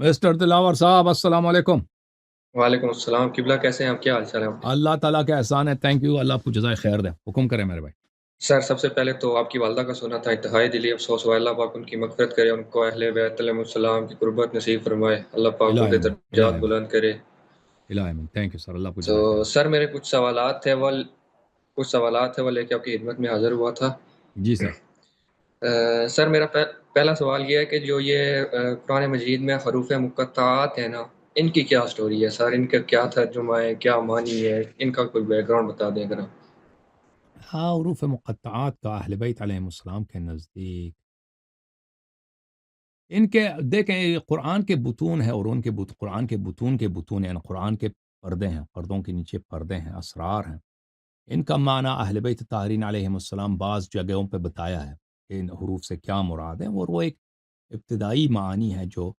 Mister دلاور صاحب السلام علیکم۔ وعلیکم السلام قبلہ، کیسے ہیں آپ؟ کیا حال چال ہے آپ کے؟ اللہ تعالیٰ کا احسان ہے، تھینک یو، اللہ آپ کو جزائے خیر دے، حکم کرے میرے بھائی۔ سر، سب سے پہلے تو آپ کی والدہ کا سونا تھا، انتہائی دلی افسوس ہوا۔ اللہ پاک ان کی مغفرت کرے، ان کو اہل بیت علیہ السلام کی قربت نصیب فرمائے، اللہ پاک ان الہ کے آمین، الہ درجات آمین، بلند کرے۔ الہ آمین، تھینک یو سر، اللہ آپ کو تو جزائے خیر دے۔ سر، میرے کچھ سوالات تھے وہ لے کے آپ کی خدمت میں حاضر ہوا تھا۔ جی سر۔ سر، میرا پہلا سوال یہ ہے کہ جو یہ قرآن مجید میں حروف مقطعات ہیں نا، ان کی کیا سٹوری ہے سر؟ ان کا کیا ترجمہ ہے، کیا معنی ہے؟ ان کا کوئی بیک گراؤنڈ بتا دیں اگر آپ۔ ہاں، حروف مقطعات کا اہل بیت علیہ السلام کے نزدیک ان کے دیکھیں، یہ قرآن کے بطون ہے، اور ان کے قرآن کے بطون یعنی قرآن کے پردے ہیں، پردوں کے نیچے پردے ہیں، اسرار ہیں۔ ان کا معنی اہل بیت طاہرین علیہ السلام بعض جگہوں پہ بتایا ہے کہ ان حروف سے کیا مراد ہے، اور وہ ایک ابتدائی معانی ہے جو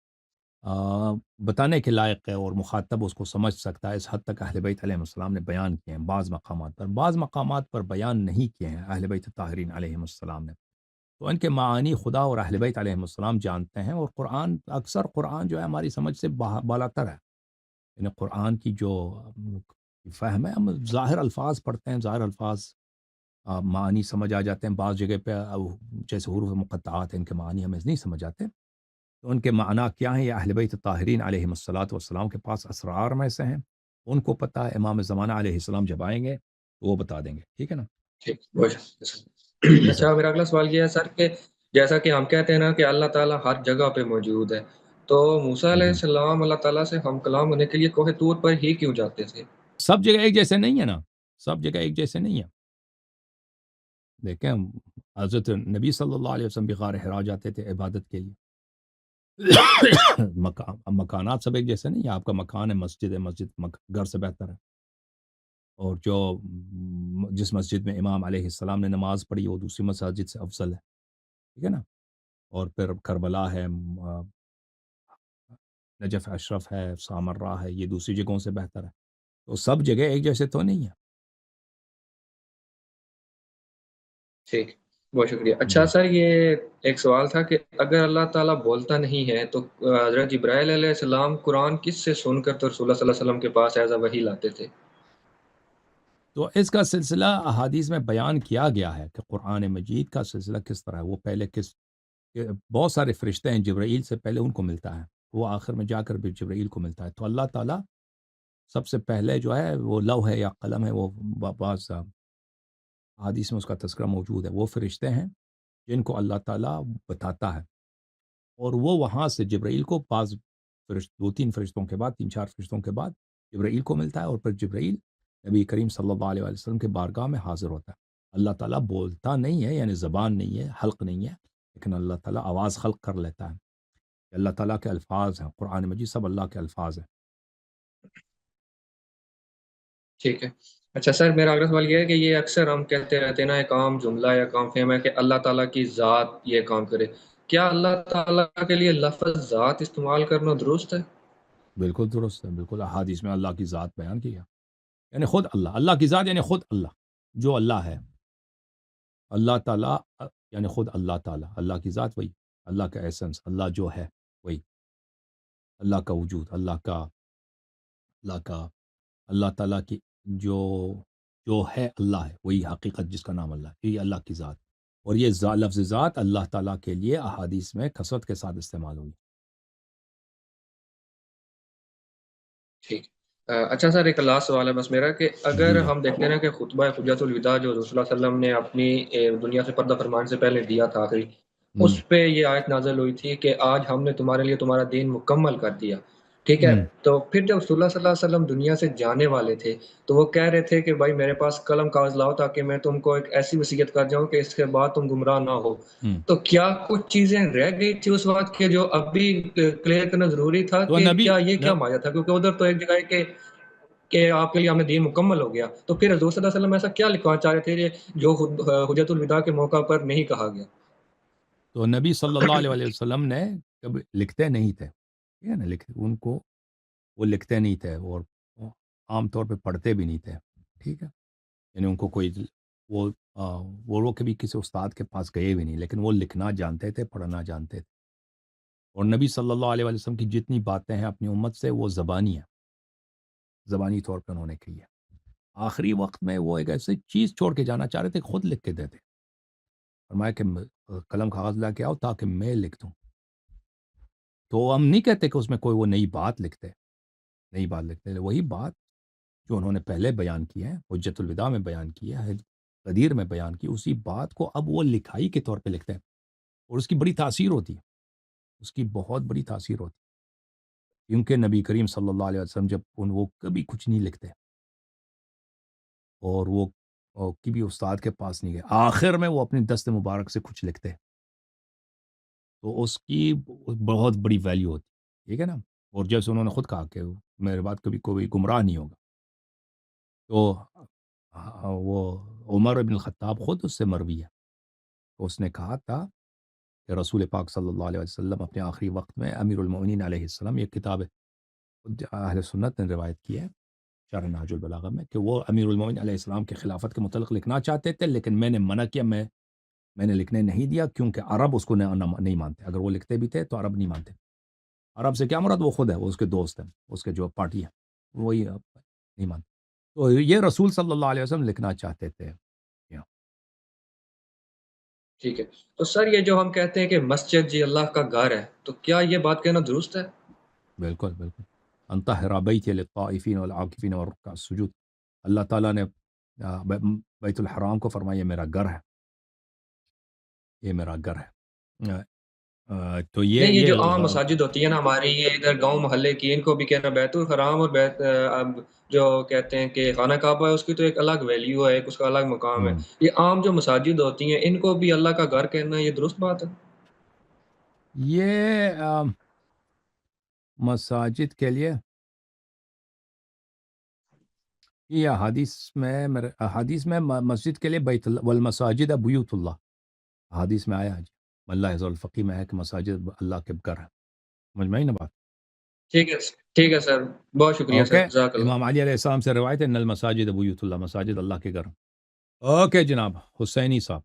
بتانے کے لائق ہے، اور مخاطب اس کو سمجھ سکتا ہے۔ اس حد تک اہل بیت علیہ السلام نے بیان کیے ہیں، بعض مقامات پر بیان نہیں کیے ہیں اہل بیت طاہرین علیہ السلام نے۔ تو ان کے معانی خدا اور اہل بیت علیہ السلام جانتے ہیں، اور قرآن جو ہے ہماری سمجھ سے بالاتر ہے۔ یعنی قرآن کی جو فہم ہے، ہم ظاہر الفاظ پڑھتے ہیں، ظاہر الفاظ معانی سمجھ آ جاتے ہیں، بعض جگہ پہ جیسے حروف مقطعات ہیں، ان کے معانی ہمیں نہیں سمجھ آتے، تو ان کے معنی کیا ہیں یہ اہل بیت طاہرین علیہ السلام کے پاس اسرار میں سے ہیں، ان کو پتہ ہے۔ امام زمانہ علیہ السلام جب آئیں گے تو وہ بتا دیں گے، ٹھیک ہے نا؟ ٹھیک، بہت شکریہ سر۔ جی سر۔ اچھا، میرا اگلا سوال یہ ہے سر کہ جیسا کہ ہم کہتے ہیں نا کہ اللہ تعالیٰ ہر جگہ پہ موجود ہے، تو موسیٰ علیہ السلام اللہ تعالیٰ سے ہم کلام ہونے کے لیے کوہ طور پر ہی کیوں جاتے تھے؟ سب جگہ ایک جیسے نہیں ہے نا، سب جگہ ایک جیسے نہیں ہے۔ دیکھیں، حضرت نبی صلی اللہ علیہ وسلم بھی غار حرا جاتے تھے عبادت کے لیے۔ مکانات سب ایک جیسے نہیں ہے، آپ کا مکان ہے، مسجد گھر سے بہتر ہے، اور جو جس مسجد میں امام علیہ السلام نے نماز پڑھی وہ دوسری مساجد سے افضل ہے، ٹھیک ہے نا؟ اور پھر کربلا ہے، نجف اشرف ہے، سامرہ ہے، یہ دوسری جگہوں سے بہتر ہے، تو سب جگہ ایک جیسے تو نہیں ہے۔ ٹھیک، بہت شکریہ۔ اچھا جی، سر، یہ ایک سوال تھا کہ اگر اللہ تعالیٰ بولتا نہیں ہے تو حضرت جبرائیل علیہ السلام قرآن کس سے سن کر تو رسول اللہ صلی اللہ علیہ وسلم کے پاس ایز اے وحی لاتے تھے؟ تو اس کا سلسلہ احادیث میں بیان کیا گیا ہے کہ قرآن مجید کا سلسلہ کس طرح ہے، وہ پہلے کہ بہت سارے فرشتے ہیں، جبرائیل سے پہلے ان کو ملتا ہے، وہ آخر میں جا کر بھی جبرائیل کو ملتا ہے۔ تو اللہ تعالیٰ سب سے پہلے جو ہے وہ لوح ہے یا قلم ہے، وہ بعض حدیث میں اس کا تذکرہ موجود ہے، وہ فرشتے ہیں جن کو اللہ تعالیٰ بتاتا ہے، اور وہ وہاں سے جبرائیل کو دو تین فرشتوں کے بعد، تین چار فرشتوں کے بعد جبرائیل کو ملتا ہے، اور پھر جبرائیل نبی کریم صلی اللہ علیہ وسلم کے بارگاہ میں حاضر ہوتا ہے۔ اللہ تعالیٰ بولتا نہیں ہے، یعنی زبان نہیں ہے، حلق نہیں ہے، لیکن اللہ تعالیٰ آواز خلق کر لیتا ہے۔ اللہ تعالیٰ کے الفاظ ہیں، قرآن مجید سب اللہ کے الفاظ ہیں۔ ٹھیک ہے۔ اچھا سر، میرا اگلا سوال یہ ہے کہ یہ اکثر ہم کہتے رہتے ہیں نا، ایک عام جملہ یا کام فہم ہے کہ اللہ تعالیٰ کی ذات یہ کام کرے، کیا اللہ تعالیٰ کے لیے لفظ ذات استعمال کرنا درست ہے؟ بالکل درست ہے، بالکل احادیث میں اللہ کی ذات بیان کیا، یعنی خود اللہ کی ذات یعنی خود اللہ، جو اللہ ہے، اللہ تعالیٰ یعنی خود اللہ تعالیٰ، اللہ کی ذات وہی، اللہ کا ایسنس، اللہ جو ہے وہی، اللہ کا وجود، اللہ کا اللہ تعالیٰ کی جو جو ہے اللہ ہے، وہی حقیقت جس کا نام اللہ ہے، یہی اللہ کی ذات، اور یہ لفظ ذات اللہ تعالیٰ کے لیے احادیث میں کثرت کے ساتھ استعمال ہوئی۔ ٹھیک۔ اچھا سر، ایک لاسٹ سوال ہے بس میرا کہ جی اگر جی۔ ہم دیکھتے ہیں نا کہ خطبہ حجۃ الوداع جو رسول اللہ صلی اللہ علیہ وسلم نے اپنی دنیا سے پردہ فرمان سے پہلے دیا تھا آخری، ہوں اس پہ یہ آیت نازل ہوئی تھی کہ آج ہم نے تمہارے لیے تمہارا دین مکمل کر دیا، ٹھیک ہے؟ ہوں تو پھر جب رسول اللہ صلی اللہ علیہ وسلم دنیا سے جانے والے تھے تو وہ کہہ رہے تھے کہ بھائی میرے پاس قلم کاغذ لاؤ تاکہ میں تم کو ایک ایسی وصیت کر جاؤں کہ اس کے بعد تم گمراہ نہ ہو۔ ہوں تو کیا کچھ چیزیں رہ گئی تھی اس وقت کے جو ابھی کلیئر کرنا ضروری تھا تو کہ نبی کیا یہ کیا مایا تھا؟ کیونکہ ادھر تو ایک جگہ ہے کہ آپ کے لیے ہم نے دین مکمل ہو گیا، تو پھر حضور صلی اللہ علیہ وسلم ایسا کیا لکھوانا چاہ رہے تھے جو حجۃ الوداع کے موقع پر نہیں کہا گیا؟ تو نبی صلی اللہ علیہ وسلم نے کبھی لکھتے نہیں تھے، ٹھیک ہے نا، ان کو وہ لکھتے نہیں تھے، اور وہ عام طور پہ پڑھتے بھی نہیں تھے، ٹھیک ہے، یعنی ان کو کوئی وہ وہ کبھی کسی استاد کے پاس گئے بھی نہیں، لیکن وہ لکھنا جانتے تھے، پڑھنا جانتے تھے۔ اور نبی صلی اللہ علیہ وسلم کی جتنی باتیں ہیں اپنی امت سے وہ زبانی ہیں، زبانی طور پہ انہوں نے کی ہے۔ آخری وقت میں وہ ایک ایسی چیز چھوڑ کے جانا چاہ رہے تھے، خود لکھ کے دیتے، فرمایا کہ قلم کاغذ لا کے آؤ تاکہ میں لکھ دوں۔ تو ہم نہیں کہتے کہ اس میں کوئی وہ نئی بات لکھتے، نئی بات لکھتے، وہی بات جو انہوں نے پہلے بیان کی ہے، حجت الوداع میں بیان کی ہے، قدیر میں بیان کی، اسی بات کو اب وہ لکھائی کے طور پہ لکھتے ہیں، اور اس کی بڑی تاثیر ہوتی ہے، اس کی بہت بڑی تاثیر ہوتی ہے، کیونکہ نبی کریم صلی اللہ علیہ وسلم جب وہ کبھی کچھ نہیں لکھتے، اور وہ کبھی استاد کے پاس نہیں گئے، آخر میں وہ اپنی دست مبارک سے کچھ لکھتے، تو اس کی بہت بڑی ویلیو ہوتی ہے، ٹھیک ہے نا؟ اور جیسے انہوں نے خود کہا کہ میرے بعد کبھی کوئی گمراہ نہیں ہوگا، تو وہ عمر بن الخطاب خود اس سے مروی ہے، تو اس نے کہا تھا کہ رسول پاک صلی اللہ علیہ وسلم اپنے آخری وقت میں امیر المؤمنین علیہ السلام، یہ کتاب اہل سنت نے روایت کی ہے شرح نہج البلاغہ میں، کہ وہ امیر المؤمنین علیہ السلام کے خلافت کے متعلق لکھنا چاہتے تھے، لیکن میں نے منع کیا، میں نے لکھنے نہیں دیا، کیونکہ عرب اس کو نہیں مانتے، اگر وہ لکھتے بھی تھے تو عرب نہیں مانتے، عرب سے کیا مراد، وہ خود ہے، وہ اس کے دوست ہیں، اس کے جو پارٹی ہے وہی نہیں مانتے، تو یہ رسول صلی اللہ علیہ وسلم لکھنا چاہتے تھے۔ ٹھیک ہے، تو سر یہ جو ہم کہتے ہیں کہ مسجد جی اللہ کا گھر ہے، تو کیا یہ بات کہنا درست ہے؟ بالکل بالکل، انطہر بیتی للطائفین والعاکفین والرکع السجود، اللہ تعالیٰ نے بیت الحرام کو فرمایا یہ میرا گھر ہے، یہ میرا گھر ہے، تو نہیں، یہ یہ جو عام مساجد ہوتی ہیں نا ہماری، یہ ادھر گاؤں محلے کی، ان کو بھی کہنا بیت الحرام اور اب جو کہتے ہیں کہ خانہ کعبہ ہے، اس کی تو ایک الگ ویلیو ہے، ایک اس کا الگ مقام ہے۔ ہم، یہ عام جو مساجد ہوتی ہیں ان کو بھی اللہ کا گھر کہنا، یہ درست بات ہے؟ یہ مساجد کے لیے، یہ احادیث میں مسجد کے لیے بیت والمساجد بیوت اللہ، حدیث میں آیا ہے جی، اللہ عز الفقی میں ہے کہ مساجد اللہ کے گھر ہے، سمجھ میں آئی نا بات؟ ٹھیک ہے سر، بہت شکریہ اوکے، سر، جزاک اللہ۔ امام علی علیہ السلام سے روایت ہے ان المساجد بیوت اللہ، مساجد اللہ کے گھر۔ اوکے جناب حسینی صاحب۔